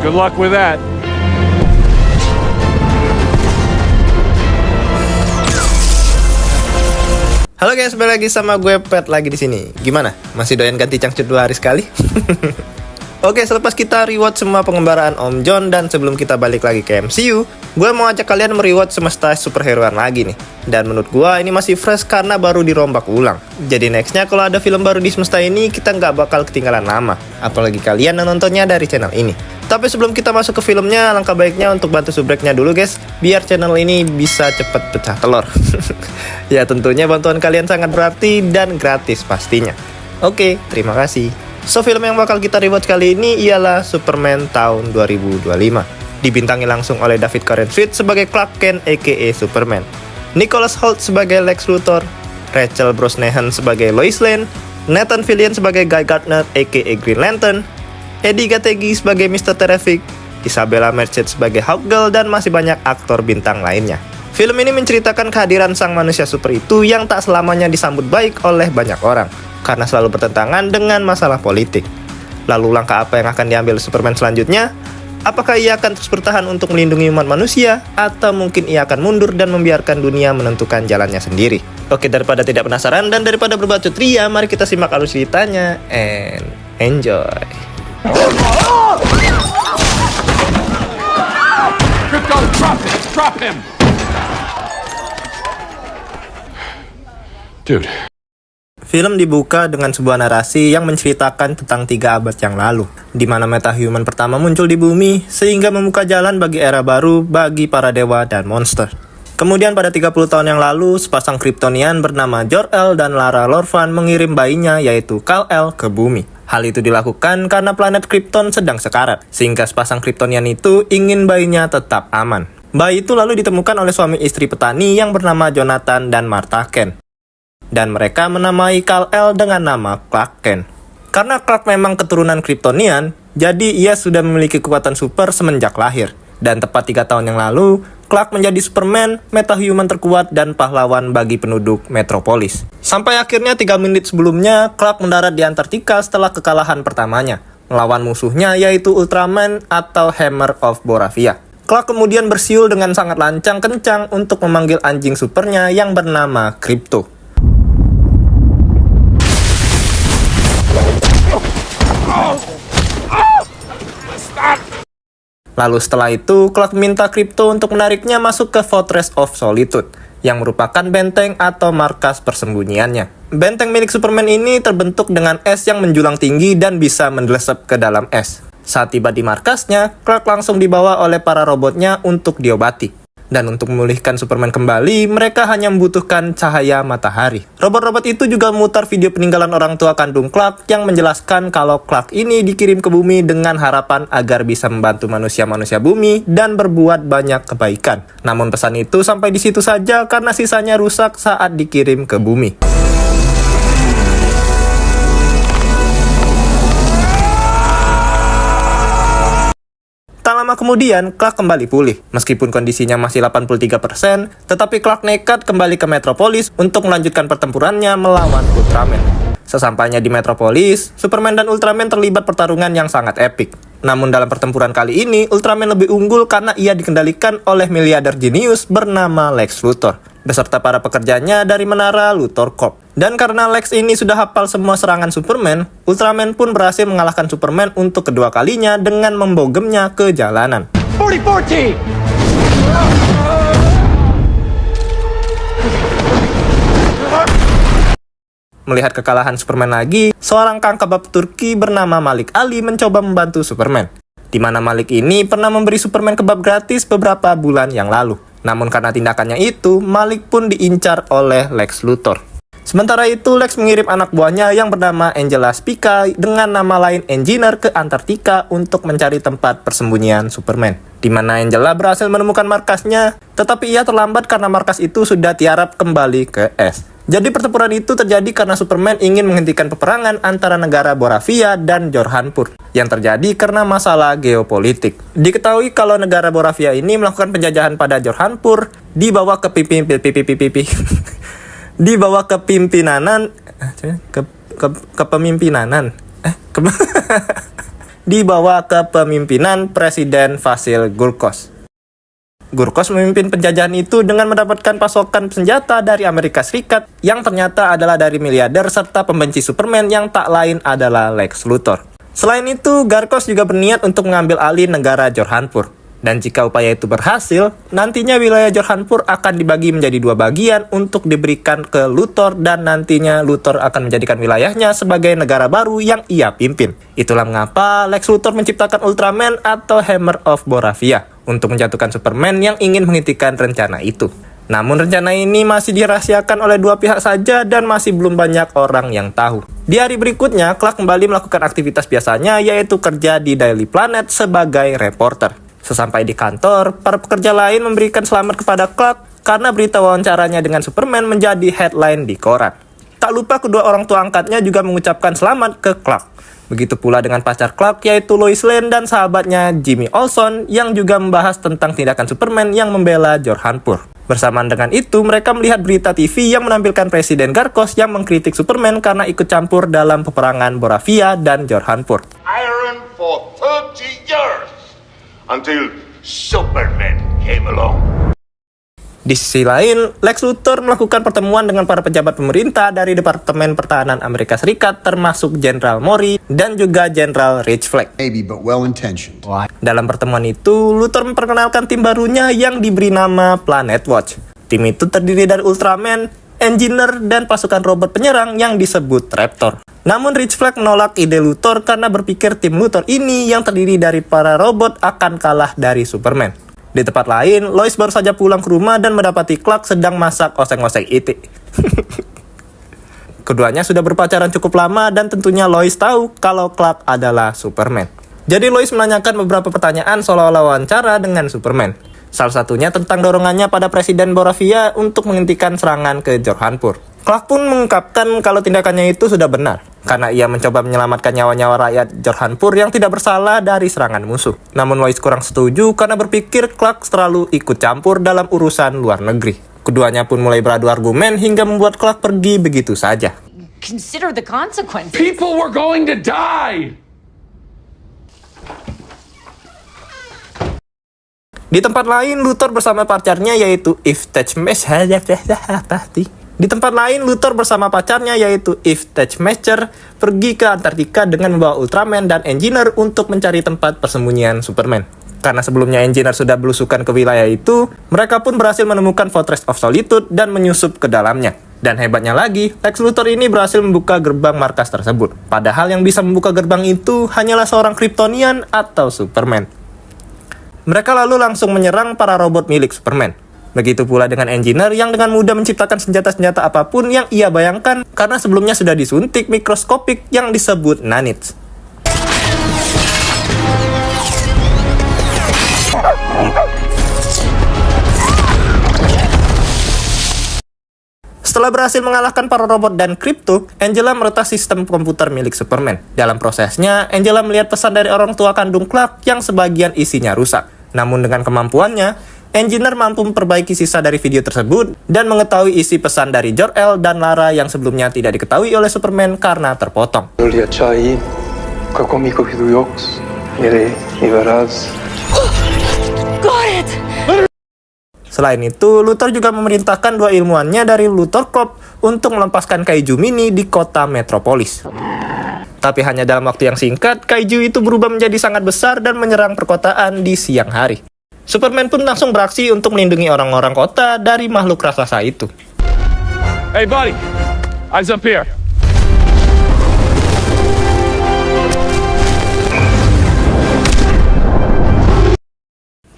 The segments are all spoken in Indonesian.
Good luck with that. Halo guys, balik lagi sama gue Pet lagi di sini. Gimana? Masih doyan ganti cangcut 2 hari sekali? Oke, selepas kita rewatch semua pengembaraan Om John dan sebelum kita balik lagi ke MCU, gue mau ajak kalian merewatch semesta superheroan lagi nih. Dan menurut gue ini masih fresh karena baru dirombak ulang. Jadi nextnya kalau ada film baru di semesta ini, kita nggak bakal ketinggalan lama. Apalagi kalian yang nontonnya dari channel ini. Tapi sebelum kita masuk ke filmnya, alangkah baiknya untuk bantu subscribe-nya dulu guys, biar channel ini bisa cepet pecah telur. Ya tentunya bantuan kalian sangat berarti dan gratis pastinya. Oke, terima kasih. So, film yang bakal kita rewatch kali ini ialah Superman tahun 2025. Dibintangi langsung oleh David Corenswet sebagai Clark Kent aka Superman, Nicholas Hoult sebagai Lex Luthor, Rachel Brosnahan sebagai Lois Lane, Nathan Fillion sebagai Guy Gardner aka Green Lantern, Eddie Gattegi sebagai Mr. Terrific, Isabella Merced sebagai Hawkgirl, dan masih banyak aktor bintang lainnya. Film ini menceritakan kehadiran sang manusia super itu yang tak selamanya disambut baik oleh banyak orang, karena selalu bertentangan dengan masalah politik. Lalu langkah apa yang akan diambil Superman selanjutnya? Apakah ia akan terus bertahan untuk melindungi umat manusia? Atau mungkin ia akan mundur dan membiarkan dunia menentukan jalannya sendiri? Oke, daripada tidak penasaran dan daripada berbacot ria, mari kita simak alur ceritanya and enjoy. Crypto, drop him! Drop him! Dude. Film dibuka dengan sebuah narasi yang menceritakan tentang 3 abad yang lalu, di mana metahuman pertama muncul di bumi, sehingga membuka jalan bagi era baru bagi para dewa dan monster. Kemudian pada 30 tahun yang lalu, sepasang Kryptonian bernama Jor-El dan Lara Lorvan mengirim bayinya yaitu Kal-El ke bumi. Hal itu dilakukan karena planet Krypton sedang sekarat, sehingga sepasang Kryptonian itu ingin bayinya tetap aman. Bayi itu lalu ditemukan oleh suami istri petani yang bernama Jonathan dan Martha Kent. Dan mereka menamai Kal-El dengan nama Clark Kent. Karena Clark memang keturunan Kryptonian, jadi ia sudah memiliki kekuatan super semenjak lahir. Dan tepat 3 tahun yang lalu, Clark menjadi Superman, metahuman terkuat dan pahlawan bagi penduduk Metropolis. Sampai akhirnya 3 menit sebelumnya, Clark mendarat di Antartika setelah kekalahan pertamanya, melawan musuhnya yaitu Ultraman atau Hammer of Boravia. Clark kemudian bersiul dengan sangat lancang kencang untuk memanggil anjing supernya yang bernama Krypto. Lalu setelah itu, Clark minta Krypto untuk menariknya masuk ke Fortress of Solitude, yang merupakan benteng atau markas persembunyiannya. Benteng milik Superman ini terbentuk dengan es yang menjulang tinggi dan bisa mendelesep ke dalam es. Saat tiba di markasnya, Clark langsung dibawa oleh para robotnya untuk diobati. Dan untuk memulihkan Superman kembali, mereka hanya membutuhkan cahaya matahari. Robot-robot itu juga memutar video peninggalan orang tua kandung Clark yang menjelaskan kalau Clark ini dikirim ke bumi dengan harapan agar bisa membantu manusia-manusia bumi dan berbuat banyak kebaikan. Namun pesan itu sampai di situ saja karena sisanya rusak saat dikirim ke bumi. Tak lama kemudian, Clark kembali pulih. Meskipun kondisinya masih 83%, tetapi Clark nekat kembali ke Metropolis untuk melanjutkan pertempurannya melawan Ultraman. Sesampainya di Metropolis, Superman dan Ultraman terlibat pertarungan yang sangat epik. Namun dalam pertempuran kali ini, Ultraman lebih unggul karena ia dikendalikan oleh miliarder jenius bernama Lex Luthor, beserta para pekerjanya dari menara Luthor Corp. Dan karena Lex ini sudah hafal semua serangan Superman, Ultraman pun berhasil mengalahkan Superman untuk kedua kalinya dengan membogemnya ke jalanan. 40-14! Melihat kekalahan Superman lagi, seorang kang kebab Turki bernama Malik Ali mencoba membantu Superman. Di mana Malik ini pernah memberi Superman kebab gratis beberapa bulan yang lalu. Namun karena tindakannya itu, Malik pun diincar oleh Lex Luthor. Sementara itu, Lex mengirim anak buahnya yang bernama Angela Spica dengan nama lain Engineer ke Antartika untuk mencari tempat persembunyian Superman. Di mana Angela berhasil menemukan markasnya, tetapi ia terlambat karena markas itu sudah tiarap kembali ke es. Jadi pertempuran itu terjadi karena Superman ingin menghentikan peperangan antara negara Boravia dan Jorhanpur yang terjadi karena masalah geopolitik. Diketahui kalau negara Boravia ini melakukan penjajahan pada Jorhanpur di bawah di bawah kepemimpinan di bawah kepemimpinan Presiden Vasil Gurkos. Gurkos memimpin penjajahan itu dengan mendapatkan pasokan senjata dari Amerika Serikat yang ternyata adalah dari miliarder serta pembenci Superman yang tak lain adalah Lex Luthor. Selain itu, Gurkos juga berniat untuk mengambil alih negara Jorhanpur. Dan jika upaya itu berhasil, nantinya wilayah Jorhanpur akan dibagi menjadi dua bagian untuk diberikan ke Luthor dan nantinya Luthor akan menjadikan wilayahnya sebagai negara baru yang ia pimpin. Itulah mengapa Lex Luthor menciptakan Ultraman atau Hammer of Boravia untuk menjatuhkan Superman yang ingin menghentikan rencana itu. Namun rencana ini masih dirahasiakan oleh dua pihak saja dan masih belum banyak orang yang tahu. Di hari berikutnya, Clark kembali melakukan aktivitas biasanya yaitu kerja di Daily Planet sebagai reporter. Sesampai di kantor, para pekerja lain memberikan selamat kepada Clark karena berita wawancaranya dengan Superman menjadi headline di koran. Tak lupa kedua orang tua angkatnya juga mengucapkan selamat ke Clark. Begitu pula dengan pacar Clark yaitu Lois Lane dan sahabatnya Jimmy Olsen yang juga membahas tentang tindakan Superman yang membela Jorhanpur. Bersamaan dengan itu, mereka melihat berita TV yang menampilkan Presiden Gurkos yang mengkritik Superman karena ikut campur dalam peperangan Boravia dan Jorhanpur. Iron for 30 years until Superman came along. Di sisi lain, Lex Luthor melakukan pertemuan dengan para pejabat pemerintah dari Departemen Pertahanan Amerika Serikat termasuk Jenderal Mori dan juga Jenderal Rich Flag. Maybe, but well-intentioned. Dalam pertemuan itu, Luthor memperkenalkan tim barunya yang diberi nama Planet Watch. Tim itu terdiri dari Ultraman, Engineer, dan pasukan robot penyerang yang disebut Raptor. Namun Rich Flag menolak ide Luthor karena berpikir tim Luthor ini yang terdiri dari para robot akan kalah dari Superman. Di tempat lain, Lois baru saja pulang ke rumah dan mendapati Clark sedang masak oseng-oseng itik. Keduanya sudah berpacaran cukup lama dan tentunya Lois tahu kalau Clark adalah Superman. Jadi Lois menanyakan beberapa pertanyaan seolah-olah wawancara dengan Superman. Salah satunya tentang dorongannya pada Presiden Boravia untuk menghentikan serangan ke Jorhanpur. Clark pun mengungkapkan kalau tindakannya itu sudah benar, karena ia mencoba menyelamatkan nyawa-nyawa rakyat Jorhanpur yang tidak bersalah dari serangan musuh. Namun Lois kurang setuju karena berpikir Clark terlalu ikut campur dalam urusan luar negeri. Keduanya pun mulai beradu argumen hingga membuat Clark pergi begitu saja. Consider the consequences. People were going to die! Di tempat lain, Luthor bersama pacarnya yaitu Eve Teschmacher pergi ke Antartika dengan membawa Ultraman dan Engineer untuk mencari tempat persembunyian Superman. Karena sebelumnya Engineer sudah belusukan ke wilayah itu, mereka pun berhasil menemukan Fortress of Solitude dan menyusup ke dalamnya. Dan hebatnya lagi, Lex Luthor ini berhasil membuka gerbang markas tersebut. Padahal yang bisa membuka gerbang itu hanyalah seorang Kryptonian atau Superman. Mereka lalu langsung menyerang para robot milik Superman. Begitu pula dengan Engineer yang dengan mudah menciptakan senjata-senjata apapun yang ia bayangkan karena sebelumnya sudah disuntik mikroskopik yang disebut nanits. Setelah berhasil mengalahkan para robot dan Krypto, Angela meretas sistem komputer milik Superman. Dalam prosesnya, Angela melihat pesan dari orang tua kandung Clark yang sebagian isinya rusak. Namun dengan kemampuannya, Engineer mampu memperbaiki sisa dari video tersebut dan mengetahui isi pesan dari Jor-El dan Lara yang sebelumnya tidak diketahui oleh Superman karena terpotong. Got it! Selain itu, Luthor juga memerintahkan dua ilmuannya dari Luthor Corp untuk melepaskan kaiju mini di kota Metropolis. Tapi hanya dalam waktu yang singkat, kaiju itu berubah menjadi sangat besar dan menyerang perkotaan di siang hari. Superman pun langsung beraksi untuk melindungi orang-orang kota dari makhluk raksasa itu. Hey buddy, eyes up here.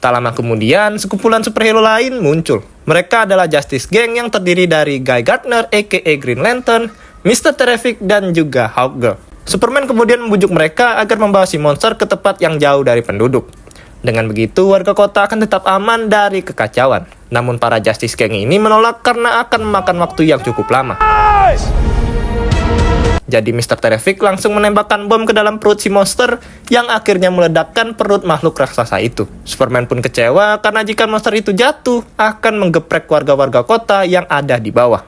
Tak lama kemudian, sekumpulan superhero lain muncul. Mereka adalah Justice Gang yang terdiri dari Guy Gardner aka Green Lantern, Mr. Terrific, dan juga Hawkgirl. Superman kemudian membujuk mereka agar membawa si monster ke tempat yang jauh dari penduduk. Dengan begitu, warga kota akan tetap aman dari kekacauan. Namun para Justice Gang ini menolak karena akan memakan waktu yang cukup lama. Jadi Mr. Terrific langsung menembakkan bom ke dalam perut si monster yang akhirnya meledakkan perut makhluk raksasa itu. Superman pun kecewa karena jika monster itu jatuh, akan menggeprek warga-warga kota yang ada di bawah.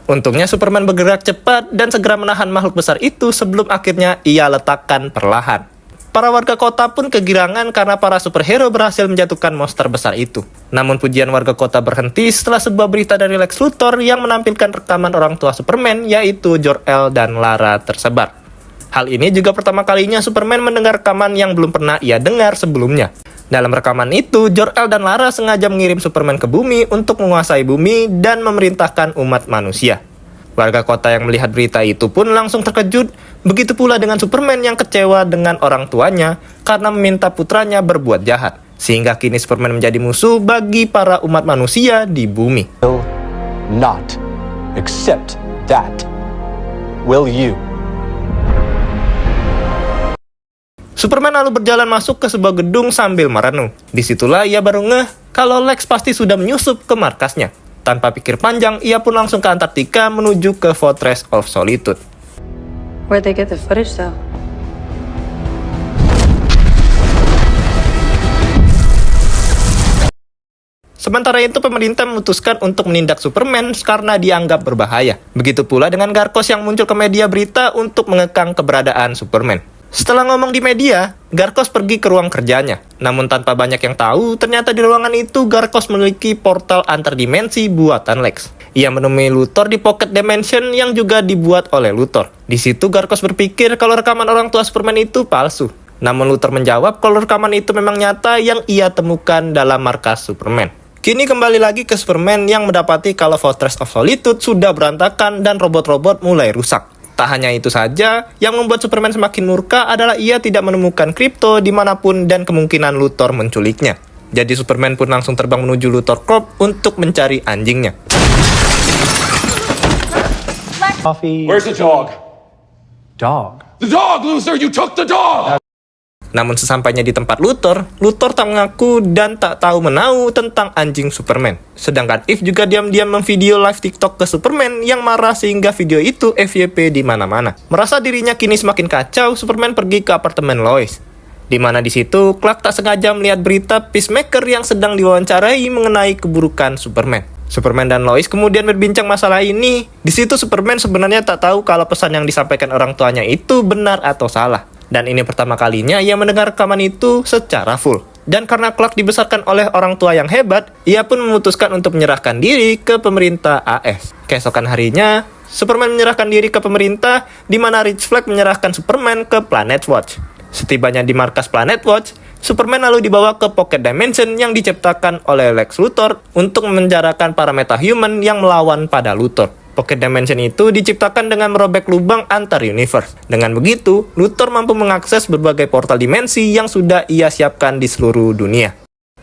Untungnya Superman bergerak cepat dan segera menahan makhluk besar itu sebelum akhirnya ia letakkan perlahan. Para warga kota pun kegirangan karena para superhero berhasil menjatuhkan monster besar itu. Namun pujian warga kota berhenti setelah sebuah berita dari Lex Luthor yang menampilkan rekaman orang tua Superman, yaitu Jor-El dan Lara tersebar. Hal ini juga pertama kalinya Superman mendengar rekaman yang belum pernah ia dengar sebelumnya. Dalam rekaman itu, Jor-El dan Lara sengaja mengirim Superman ke bumi untuk menguasai bumi dan memerintahkan umat manusia. Warga kota yang melihat berita itu pun langsung terkejut, begitu pula dengan Superman yang kecewa dengan orang tuanya karena meminta putranya berbuat jahat, sehingga kini Superman menjadi musuh bagi para umat manusia di bumi. Will not accept that. Will you? Superman lalu berjalan masuk ke sebuah gedung sambil merenung. Disitulah ia baru ngeh kalau Lex pasti sudah menyusup ke markasnya. Tanpa pikir panjang, ia pun langsung ke Antartika menuju ke Fortress of Solitude. Where'd they get the footage though? Sementara itu, pemerintah memutuskan untuk menindak Superman karena dianggap berbahaya. Begitu pula dengan Garkos yang muncul ke media berita untuk mengekang keberadaan Superman. Setelah ngomong di media, Garkos pergi ke ruang kerjanya. Namun tanpa banyak yang tahu, ternyata di ruangan itu Garkos memiliki portal antar dimensi buatan Lex. Ia menemui Luthor di Pocket Dimension yang juga dibuat oleh Luthor. Di situ Garkos berpikir kalau rekaman orang tua Superman itu palsu. Namun Luthor menjawab kalau rekaman itu memang nyata yang ia temukan dalam markas Superman. Kini kembali lagi ke Superman yang mendapati kalau Fortress of Solitude sudah berantakan dan robot-robot mulai rusak. Tak hanya itu saja, yang membuat Superman semakin murka adalah ia tidak menemukan Krypto dimanapun dan kemungkinan Luthor menculiknya. Jadi Superman pun langsung terbang menuju Luthor Corp untuk mencari anjingnya. Coffee. Where's the dog? Dog. The dog, Luthor! You took the dog! Namun sesampainya di tempat Luthor tak mengaku dan tak tahu menau tentang anjing Superman. Sedangkan Eve juga diam-diam memvideo live TikTok ke Superman yang marah sehingga video itu FYP di mana-mana. Merasa dirinya kini semakin kacau, Superman pergi ke apartemen Lois. Di mana di situ Clark tak sengaja melihat berita Peacemaker yang sedang diwawancarai mengenai keburukan Superman. Superman dan Lois kemudian berbincang masalah ini. Di situ Superman sebenarnya tak tahu kalau pesan yang disampaikan orang tuanya itu benar atau salah. Dan ini pertama kalinya ia mendengar rekaman itu secara full. Dan karena Clark dibesarkan oleh orang tua yang hebat, ia pun memutuskan untuk menyerahkan diri ke pemerintah AS. Keesokan harinya, Superman menyerahkan diri ke pemerintah, di mana Rick Flag menyerahkan Superman ke Planet Watch. Setibanya di markas Planet Watch, Superman lalu dibawa ke Pocket Dimension yang diciptakan oleh Lex Luthor untuk memenjarakan para metahuman yang melawan pada Luthor. Pocket Dimension itu diciptakan dengan merobek lubang antar universe. Dengan begitu, Luthor mampu mengakses berbagai portal dimensi yang sudah ia siapkan di seluruh dunia.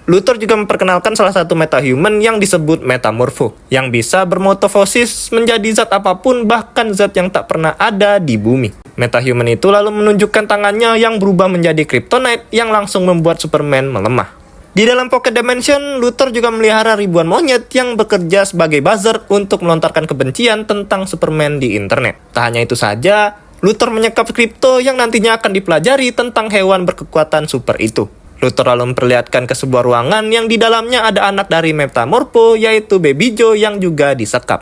Luthor juga memperkenalkan salah satu metahuman yang disebut Metamorpho, yang bisa bermetamorfosis menjadi zat apapun, bahkan zat yang tak pernah ada di bumi. Metahuman itu lalu menunjukkan tangannya yang berubah menjadi Kryptonite yang langsung membuat Superman melemah. Di dalam Pocket Dimension, Luthor juga melihara ribuan monyet yang bekerja sebagai buzzer untuk melontarkan kebencian tentang Superman di internet. Tak hanya itu saja, Luthor menyekap Krypto yang nantinya akan dipelajari tentang hewan berkekuatan super itu. Luthor lalu memperlihatkan ke sebuah ruangan yang di dalamnya ada anak dari Metamorpho, yaitu Baby Joe yang juga disekap.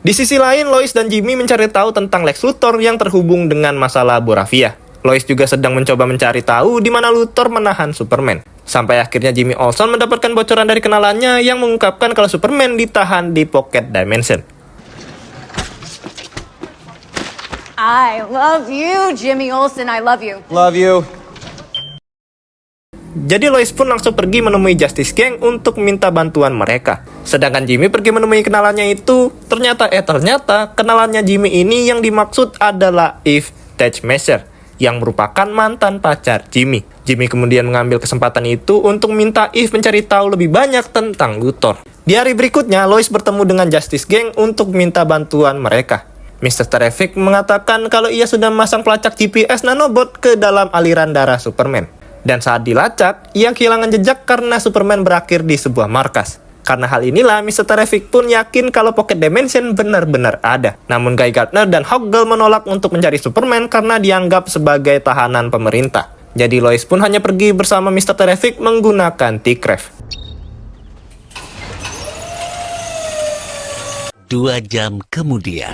Di sisi lain, Lois dan Jimmy mencari tahu tentang Lex Luthor yang terhubung dengan masalah Boravia. Lois juga sedang mencoba mencari tahu di mana Luthor menahan Superman. Sampai akhirnya Jimmy Olsen mendapatkan bocoran dari kenalannya yang mengungkapkan kalau Superman ditahan di Pocket Dimension. I love you, Jimmy Olsen. I love you. Love you. Jadi Lois pun langsung pergi menemui Justice Gang untuk minta bantuan mereka. Sedangkan Jimmy pergi menemui kenalannya itu. Ternyata kenalannya Jimmy ini yang dimaksud adalah Eve Teichmesser, yang merupakan mantan pacar Jimmy. Jimmy kemudian mengambil kesempatan itu untuk minta Eve mencari tahu lebih banyak tentang Luthor. Di hari berikutnya, Lois bertemu dengan Justice Gang untuk minta bantuan mereka. Mr. Terrific mengatakan kalau ia sudah memasang pelacak GPS nanobot ke dalam aliran darah Superman. Dan saat dilacak, ia kehilangan jejak karena Superman berakhir di sebuah markas. Karena hal inilah, Mr. Terrific pun yakin kalau Pocket Dimension benar-benar ada. Namun Guy Gardner dan Hawkgirl menolak untuk mencari Superman karena dianggap sebagai tahanan pemerintah. Jadi Lois pun hanya pergi bersama Mr. Terrific menggunakan T-Craft. 2 jam kemudian.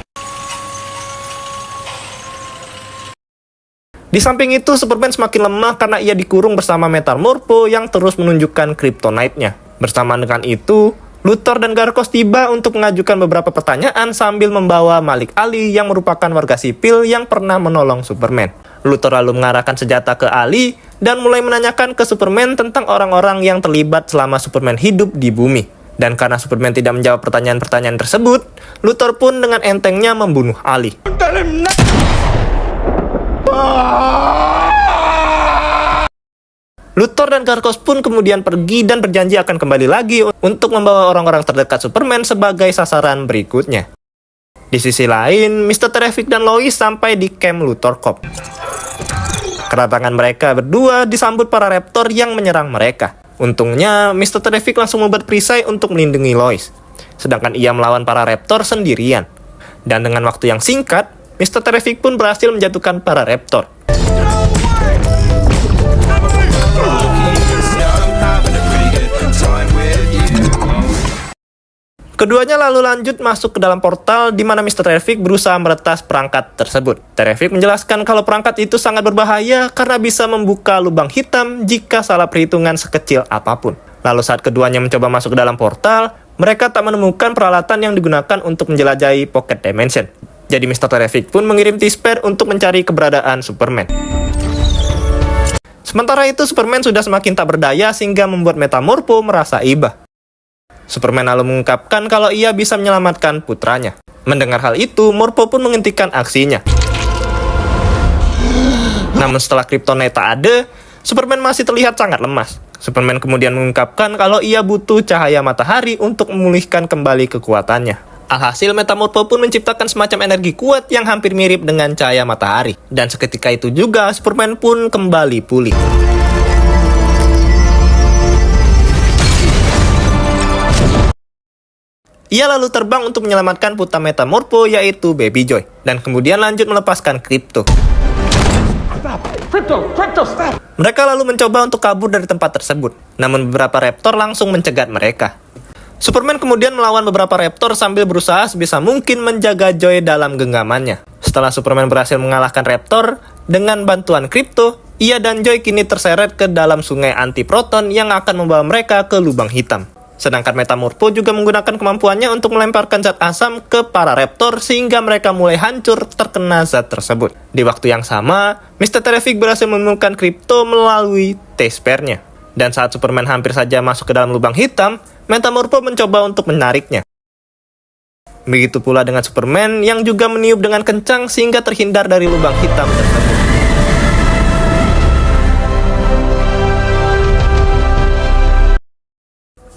Di samping itu, Superman semakin lemah karena ia dikurung bersama Metamorpho yang terus menunjukkan kryptonite-nya. Bersamaan dengan itu, Luthor dan Garkos tiba untuk mengajukan beberapa pertanyaan sambil membawa Malik Ali yang merupakan warga sipil yang pernah menolong Superman. Luthor lalu mengarahkan senjata ke Ali dan mulai menanyakan ke Superman tentang orang-orang yang terlibat selama Superman hidup di bumi. Dan karena Superman tidak menjawab pertanyaan-pertanyaan tersebut, Luthor pun dengan entengnya membunuh Ali. Luthor dan Garkos pun kemudian pergi dan berjanji akan kembali lagi untuk membawa orang-orang terdekat Superman sebagai sasaran berikutnya. Di sisi lain, Mr. Terrific dan Lois sampai di camp Luthor Corp. Kedatangan mereka berdua disambut para Raptor yang menyerang mereka. Untungnya, Mr. Terrific langsung membuat perisai untuk melindungi Lois, sedangkan ia melawan para Raptor sendirian. Dan dengan waktu yang singkat, Mr. Terrific pun berhasil menjatuhkan para Raptor. Keduanya lalu lanjut masuk ke dalam portal di mana Mr. Terrific berusaha meretas perangkat tersebut. Terrific menjelaskan kalau perangkat itu sangat berbahaya karena bisa membuka lubang hitam jika salah perhitungan sekecil apapun. Lalu saat keduanya mencoba masuk ke dalam portal, mereka tak menemukan peralatan yang digunakan untuk menjelajahi Pocket Dimension. Jadi Mr. Terrific pun mengirim T-Spare untuk mencari keberadaan Superman. Sementara itu Superman sudah semakin tak berdaya sehingga membuat Metamorpho merasa iba. Superman lalu mengungkapkan kalau ia bisa menyelamatkan putranya. Mendengar hal itu, Morpho pun menghentikan aksinya. Namun setelah kryptonite tak ada, Superman masih terlihat sangat lemas. Superman kemudian mengungkapkan kalau ia butuh cahaya matahari untuk memulihkan kembali kekuatannya. Alhasil Metamorpho pun menciptakan semacam energi kuat yang hampir mirip dengan cahaya matahari. Dan seketika itu juga, Superman pun kembali pulih. Ia lalu terbang untuk menyelamatkan putra Metamorpho yaitu Baby Joy, dan kemudian lanjut melepaskan Krypto. Mereka lalu mencoba untuk kabur dari tempat tersebut, namun beberapa Raptor langsung mencegat mereka. Superman kemudian melawan beberapa Raptor sambil berusaha sebisa mungkin menjaga Joy dalam genggamannya. Setelah Superman berhasil mengalahkan Raptor, dengan bantuan Krypto, ia dan Joy kini terseret ke dalam sungai anti-proton yang akan membawa mereka ke lubang hitam. Sedangkan Metamorpho juga menggunakan kemampuannya untuk melemparkan zat asam ke para Raptor sehingga mereka mulai hancur terkena zat tersebut. Di waktu yang sama, Mr. Terrific berhasil menemukan Krypto melalui T-Spare-nya. Dan saat Superman hampir saja masuk ke dalam lubang hitam, Metamorpho mencoba untuk menariknya. Begitu pula dengan Superman yang juga meniup dengan kencang sehingga terhindar dari lubang hitam tersebut.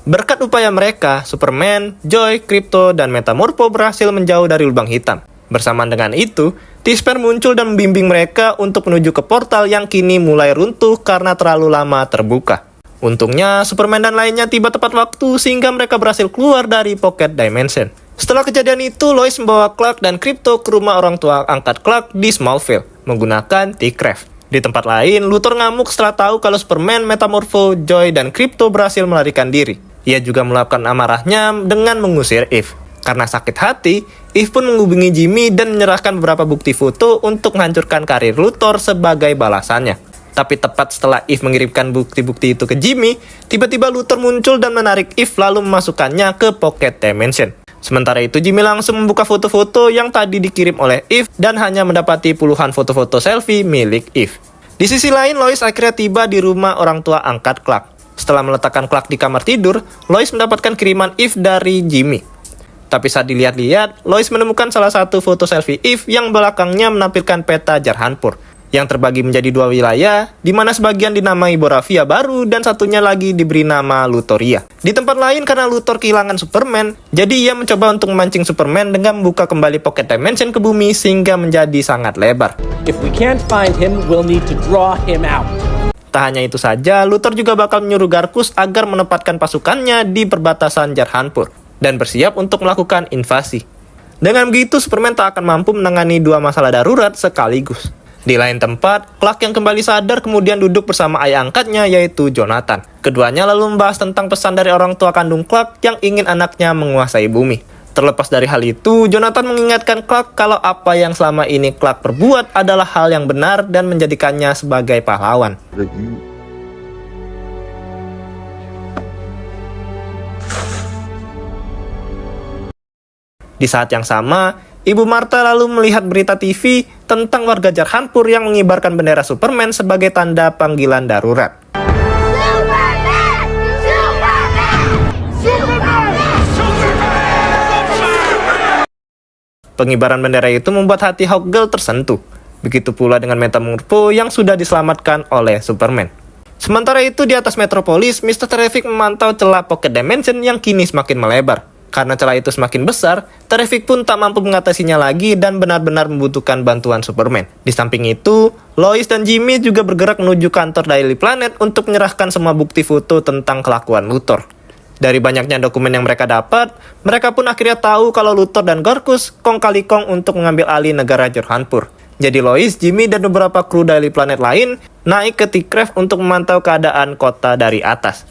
Berkat upaya mereka, Superman, Joy, Krypto, dan Metamorpho berhasil menjauh dari lubang hitam. Bersamaan dengan itu, T-Spare muncul dan membimbing mereka untuk menuju ke portal yang kini mulai runtuh karena terlalu lama terbuka. Untungnya, Superman dan lainnya tiba tepat waktu sehingga mereka berhasil keluar dari Pocket Dimension. Setelah kejadian itu, Lois membawa Clark dan Krypto ke rumah orang tua angkat Clark di Smallville menggunakan T-Craft. Di tempat lain, Luthor ngamuk setelah tahu kalau Superman, Metamorpho, Joy, dan Krypto berhasil melarikan diri. Ia juga meluapkan amarahnya dengan mengusir Eve. Karena sakit hati, Eve pun menghubungi Jimmy dan menyerahkan beberapa bukti foto untuk menghancurkan karir Luthor sebagai balasannya. Tapi tepat setelah Eve mengirimkan bukti-bukti itu ke Jimmy, tiba-tiba Luthor muncul dan menarik Eve lalu memasukkannya ke Pocket Dimension. Sementara itu Jimmy langsung membuka foto-foto yang tadi dikirim oleh Eve dan hanya mendapati puluhan foto-foto selfie milik Eve. Di sisi lain, Lois akhirnya tiba di rumah orang tua angkat Clark. Setelah meletakkan Clark di kamar tidur, Lois mendapatkan kiriman Eve dari Jimmy. Tapi saat dilihat-lihat, Lois menemukan salah satu foto selfie Eve yang belakangnya menampilkan peta Jarhanpur, yang terbagi menjadi dua wilayah, di mana sebagian dinamai Boravia Baru dan satunya lagi diberi nama Lutoria. Di tempat lain karena Luthor kehilangan Superman, jadi ia mencoba untuk memancing Superman dengan membuka kembali Pocket Dimension ke bumi sehingga menjadi sangat lebar. If we can't find him, we'll need to draw him out. Tak hanya itu saja, Luthor juga bakal menyuruh Garkus agar menempatkan pasukannya di perbatasan Jarhanpur dan bersiap untuk melakukan invasi. Dengan begitu, Superman tak akan mampu menangani dua masalah darurat sekaligus. Di lain tempat, Clark yang kembali sadar kemudian duduk bersama ayah angkatnya yaitu Jonathan. Keduanya lalu membahas tentang pesan dari orang tua kandung Clark yang ingin anaknya menguasai bumi. Terlepas dari hal itu, Jonathan mengingatkan Clark kalau apa yang selama ini Clark perbuat adalah hal yang benar dan menjadikannya sebagai pahlawan. Di saat yang sama, Ibu Martha lalu melihat berita TV tentang warga Jarhanpur yang mengibarkan bendera Superman sebagai tanda panggilan darurat. Pengibaran bendera itu membuat hati Hawkgirl tersentuh. Begitu pula dengan Metamorpho yang sudah diselamatkan oleh Superman. Sementara itu di atas Metropolis, Mr. Terrific memantau celah Pocket Dimension yang kini semakin melebar. Karena celah itu semakin besar, Terrific pun tak mampu mengatasinya lagi dan benar-benar membutuhkan bantuan Superman. Di samping itu, Lois dan Jimmy juga bergerak menuju kantor Daily Planet untuk menyerahkan semua bukti foto tentang kelakuan Luthor. Dari banyaknya dokumen yang mereka dapat, mereka pun akhirnya tahu kalau Luthor dan Gorkus kong kali kong untuk mengambil alih negara Jorhanpur. Jadi Lois, Jimmy, dan beberapa kru Daily Planet lain naik ke T-Craft untuk memantau keadaan kota dari atas.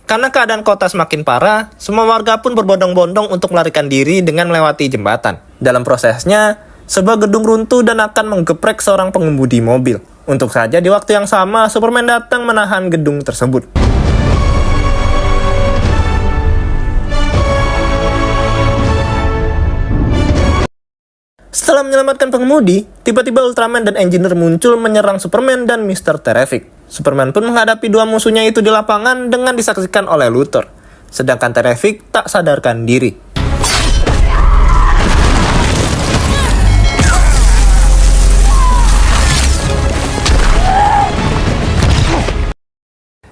Karena keadaan kota semakin parah, semua warga pun berbondong-bondong untuk melarikan diri dengan melewati jembatan. Dalam prosesnya, sebuah gedung runtuh dan akan menggeprek seorang pengemudi mobil. Untuk saja di waktu yang sama, Superman datang menahan gedung tersebut. Setelah menyelamatkan pengemudi, tiba-tiba Ultraman dan Engineer muncul menyerang Superman dan Mr. Terrific. Superman pun menghadapi dua musuhnya itu di lapangan dengan disaksikan oleh Luthor. Sedangkan Terrific tak sadarkan diri.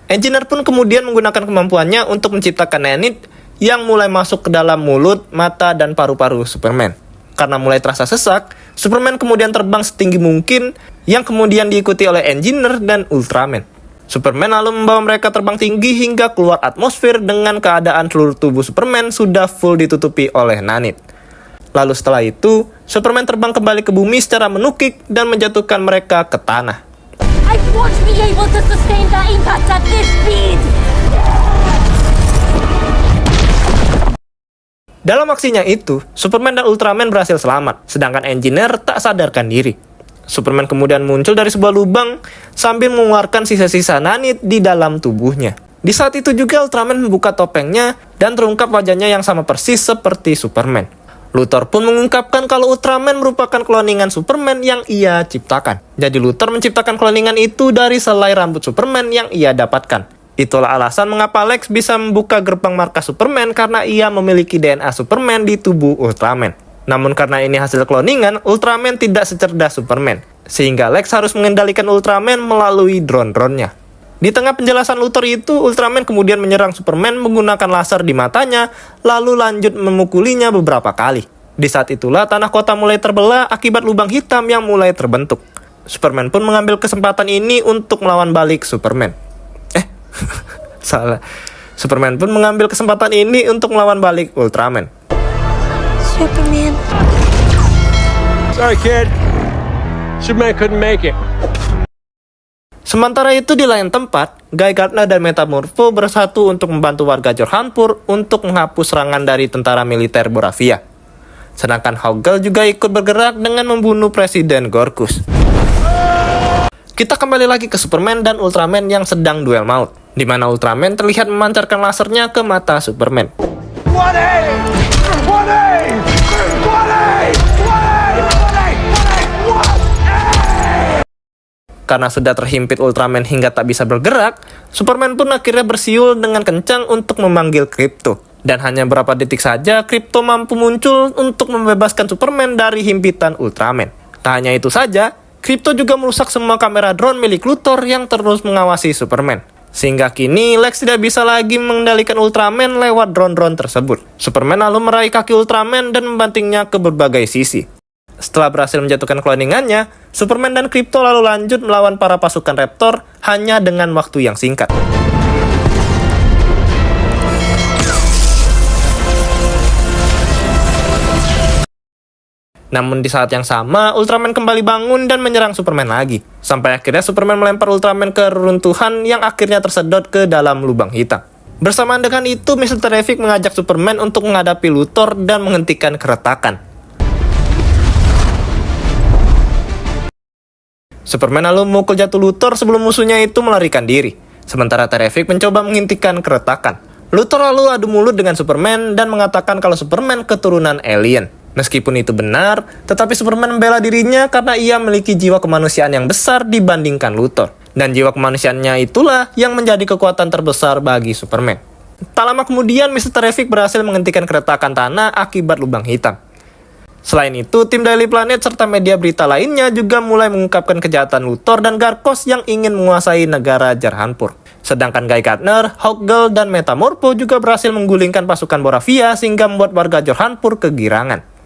Engineer pun kemudian menggunakan kemampuannya untuk menciptakan nanite yang mulai masuk ke dalam mulut, mata, dan paru-paru Superman. Karena mulai terasa sesak, Superman kemudian terbang setinggi mungkin yang kemudian diikuti oleh Engineer dan Ultraman. Superman lalu membawa mereka terbang tinggi hingga keluar atmosfer dengan keadaan seluruh tubuh Superman sudah full ditutupi oleh nanite. Lalu setelah itu, Superman terbang kembali ke bumi secara menukik dan menjatuhkan mereka ke tanah. I won't be able to sustain the impact at this speed! Dalam aksinya itu, Superman dan Ultraman berhasil selamat, sedangkan Engineer tak sadarkan diri. Superman kemudian muncul dari sebuah lubang sambil mengeluarkan sisa-sisa nanite di dalam tubuhnya. Di saat itu juga Ultraman membuka topengnya dan terungkap wajahnya yang sama persis seperti Superman. Luthor pun mengungkapkan kalau Ultraman merupakan kloningan Superman yang ia ciptakan. Jadi Luthor menciptakan kloningan itu dari selai rambut Superman yang ia dapatkan. Itulah alasan mengapa Lex bisa membuka gerbang markas Superman karena ia memiliki DNA Superman di tubuh Ultraman. Namun karena ini hasil kloningan, Ultraman tidak secerdas Superman. Sehingga Lex harus mengendalikan Ultraman melalui drone-drone-nya. Di tengah penjelasan Luthor itu, Ultraman kemudian menyerang Superman menggunakan laser di matanya, lalu lanjut memukulinya beberapa kali. Di saat itulah tanah kota mulai terbelah akibat lubang hitam yang mulai terbentuk. Superman pun mengambil kesempatan ini untuk melawan balik Superman. Salah. Superman pun mengambil kesempatan ini untuk melawan balik Ultraman. Superman. Sorry, kid. Superman couldn't make it. Sementara itu di lain tempat, Guy Gardner dan Metamorpho bersatu untuk membantu warga Jorhanpur untuk menghapus serangan dari tentara militer Boravia. Sedangkan Hawkgirl juga ikut bergerak dengan membunuh Presiden Gorkus. Kita kembali lagi ke Superman dan Ultraman yang sedang duel maut, di mana Ultraman terlihat memancarkan lasernya ke mata Superman. Karena sudah terhimpit Ultraman hingga tak bisa bergerak, Superman pun akhirnya bersiul dengan kencang untuk memanggil Krypto. Dan hanya beberapa detik saja, Krypto mampu muncul untuk membebaskan Superman dari himpitan Ultraman. Tak hanya itu saja, Krypto juga merusak semua kamera drone milik Luthor yang terus mengawasi Superman. Sehingga kini Lex tidak bisa lagi mengendalikan Ultraman lewat drone-drone tersebut. Superman lalu meraih kaki Ultraman dan membantingnya ke berbagai sisi. Setelah berhasil menjatuhkan kloningannya, Superman dan Krypto lalu lanjut melawan para pasukan Raptor hanya dengan waktu yang singkat. Namun di saat yang sama, Ultraman kembali bangun dan menyerang Superman lagi. Sampai akhirnya Superman melempar Ultraman ke reruntuhan yang akhirnya tersedot ke dalam lubang hitam. Bersamaan dengan itu, Mr. Terrific mengajak Superman untuk menghadapi Luthor dan menghentikan keretakan. Superman lalu memukul jatuh Luthor sebelum musuhnya itu melarikan diri. Sementara Terrific mencoba menghentikan keretakan. Luthor lalu adu mulut dengan Superman dan mengatakan kalau Superman keturunan alien. Meskipun itu benar, tetapi Superman membela dirinya karena ia memiliki jiwa kemanusiaan yang besar dibandingkan Luthor. Dan jiwa kemanusiaannya itulah yang menjadi kekuatan terbesar bagi Superman. Tak lama kemudian, Mr. Terrific berhasil menghentikan keretakan tanah akibat lubang hitam. Selain itu, tim Daily Planet serta media berita lainnya juga mulai mengungkapkan kejahatan Luthor dan Garkos yang ingin menguasai negara Jarhanpur. Sedangkan Guy Gardner, Hawkgirl, dan Metamorpho juga berhasil menggulingkan pasukan Boravia sehingga membuat warga Jarhanpur kegirangan.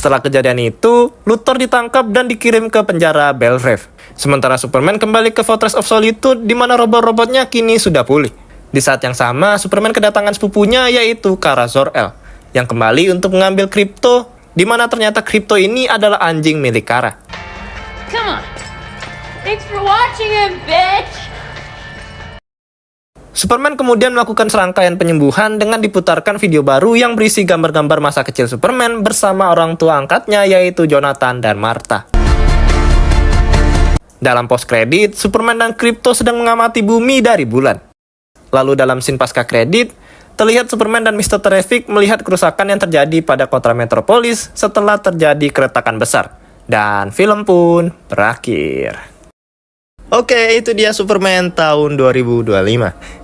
Setelah kejadian itu, Luthor ditangkap dan dikirim ke penjara Belgrave. Sementara Superman kembali ke Fortress of Solitude di mana robot-robotnya kini sudah pulih. Di saat yang sama, Superman kedatangan sepupunya yaitu Kara Zor-El yang kembali untuk mengambil Krypto, di mana ternyata Krypto ini adalah anjing milik Kara. Come on. Thanks for watching him, bitch. Superman kemudian melakukan serangkaian penyembuhan dengan diputarkan video baru yang berisi gambar-gambar masa kecil Superman bersama orang tua angkatnya yaitu Jonathan dan Martha. Dalam post-kredit, Superman dan Krypto sedang mengamati bumi dari bulan. Lalu dalam scene pasca kredit, terlihat Superman dan Mr. Terrific melihat kerusakan yang terjadi pada kota Metropolis setelah terjadi keretakan besar. Dan film pun berakhir. Oke, itu dia Superman tahun 2025.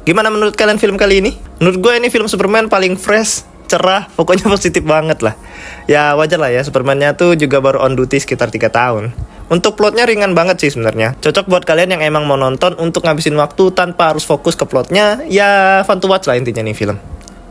Gimana menurut kalian film kali ini? Menurut gue ini film Superman paling fresh, cerah, pokoknya positif banget lah. Ya wajar lah ya, Superman-nya tuh juga baru on duty sekitar 3 tahun. Untuk plotnya ringan banget sih sebenarnya. Cocok buat kalian yang emang mau nonton untuk ngabisin waktu tanpa harus fokus ke plotnya. Ya fun to watch lah intinya nih film.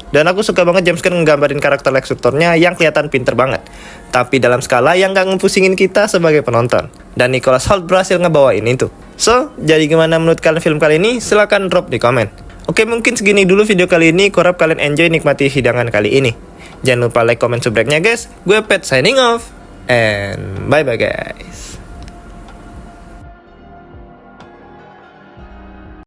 Dan aku suka banget James Gunn nggambarin karakter Lex Luthor-nya yang kelihatan pinter banget. Tapi dalam skala yang gak ngepusingin kita sebagai penonton. Dan Nicholas Hoult berhasil ngebawain itu. So, jadi gimana menurut kalian film kali ini? Silahkan drop di komen. Oke, mungkin segini dulu video kali ini. Kurap kalian enjoy nikmati hidangan kali ini. Jangan lupa like, comment, subscribe-nya guys. Gue Pet signing off. And bye-bye guys.